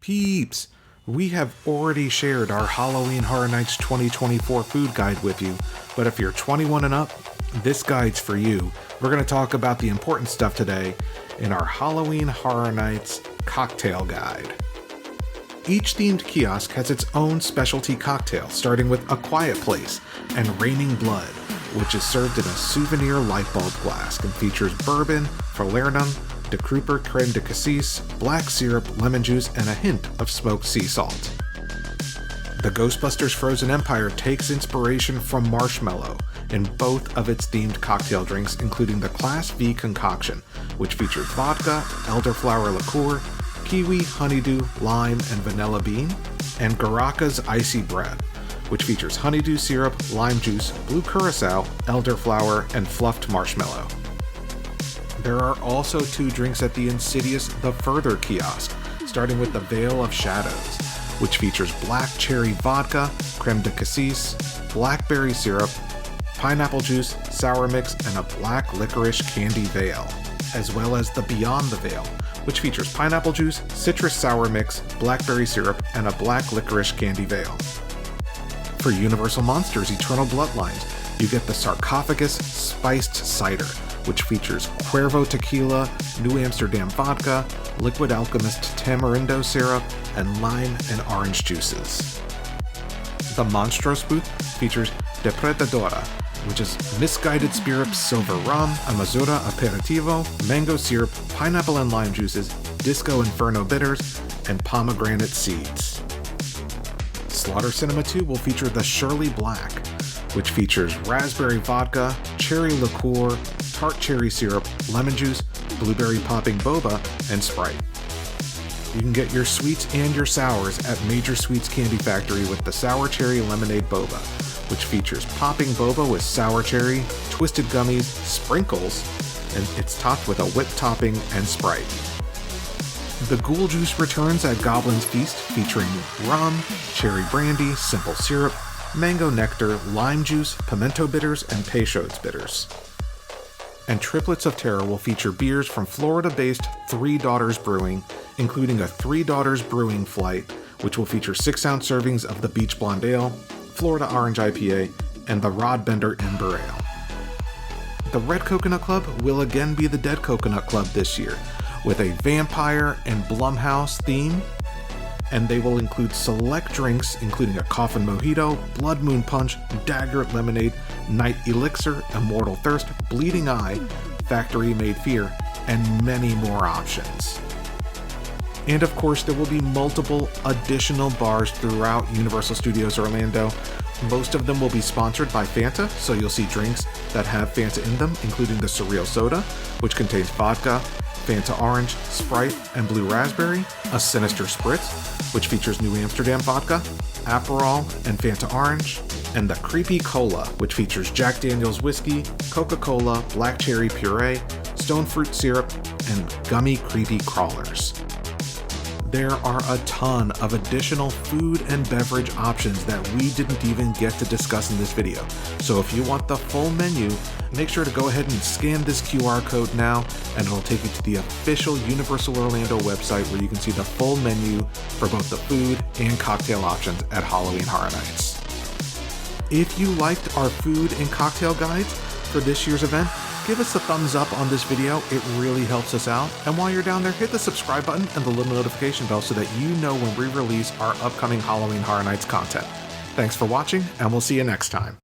Peeps, we have already shared our Halloween Horror Nights 2024 food guide with you, but if you're 21 and up, this guide's for you. We're going to talk about the important stuff today in our Halloween Horror Nights cocktail guide. Each themed kiosk has its own specialty cocktail, starting with A Quiet Place and Raining Blood, which is served in a souvenir light bulb glass and features bourbon, falernum, de Kruper creme de cassis, black syrup, lemon juice, and a hint of smoked sea salt. The Ghostbusters Frozen Empire takes inspiration from marshmallow in both of its themed cocktail drinks, including the Class V concoction, which features vodka, elderflower liqueur, kiwi, honeydew, lime, and vanilla bean, and Garaka's Icy Bread, which features honeydew syrup, lime juice, blue curacao, elderflower, and fluffed marshmallow. There are also two drinks at the Insidious The Further kiosk, starting with the Veil of Shadows, which features black cherry vodka, creme de cassis, blackberry syrup, pineapple juice, sour mix, and a black licorice candy veil, as well as the Beyond the Veil, which features pineapple juice, citrus sour mix, blackberry syrup, and a black licorice candy veil. For Universal Monsters Eternal Bloodlines, you get the Sarcophagus Spiced Cider, which features Cuervo Tequila, New Amsterdam Vodka, Liquid Alchemist Tamarindo Syrup, and lime and orange juices. The Monstros booth features Depredadora, which is Misguided Spirits Silver Rum, Amazura Aperitivo, Mango Syrup, Pineapple and Lime Juices, Disco Inferno Bitters, and Pomegranate Seeds. Slaughter Cinema 2 will feature the Shirley Black, which features raspberry vodka, cherry liqueur, tart cherry syrup, lemon juice, blueberry popping boba, and Sprite. You can get your sweets and your sours at Major Sweets Candy Factory with the Sour Cherry Lemonade Boba, which features popping boba with sour cherry, twisted gummies, sprinkles, and it's topped with a whipped topping and Sprite. The Ghoul Juice returns at Goblin's Feast, featuring rum, cherry brandy, simple syrup, mango nectar, lime juice, pimento bitters, and Peychaud's bitters. And Triplets of Terror will feature beers from Florida-based Three Daughters Brewing, including a Three Daughters Brewing Flight, which will feature 6-ounce servings of the Beach Blonde Ale, Florida Orange IPA, and the Rod Bender Ember Ale. The Red Coconut Club will again be the Dead Coconut Club this year, with a vampire and Blumhouse theme, and they will include select drinks including a Coffin Mojito, Blood Moon Punch, Dagger Lemonade, Night Elixir, Immortal Thirst, Bleeding Eye, Factory Made Fear, and many more options. And of course, there will be multiple additional bars throughout Universal Studios Orlando. Most of them will be sponsored by Fanta, so you'll see drinks that have Fanta in them, including the Surreal Soda, which contains vodka, Fanta Orange, Sprite, and Blue Raspberry, a Sinister Spritz, which features New Amsterdam Vodka, Aperol, and Fanta Orange, and the Creepy Cola, which features Jack Daniel's Whiskey, Coca-Cola, Black Cherry Puree, Stone Fruit Syrup, and Gummy Creepy Crawlers. There are a ton of additional food and beverage options that we didn't even get to discuss in this video. So if you want the full menu, make sure to go ahead and scan this QR code now, and it'll take you to the official Universal Orlando website where you can see the full menu for both the food and cocktail options at Halloween Horror Nights. If you liked our food and cocktail guides for this year's event, give us a thumbs up on this video. It really helps us out. And while you're down there, hit the subscribe button and the little notification bell so that you know when we release our upcoming Halloween Horror Nights content. Thanks for watching, and we'll see you next time.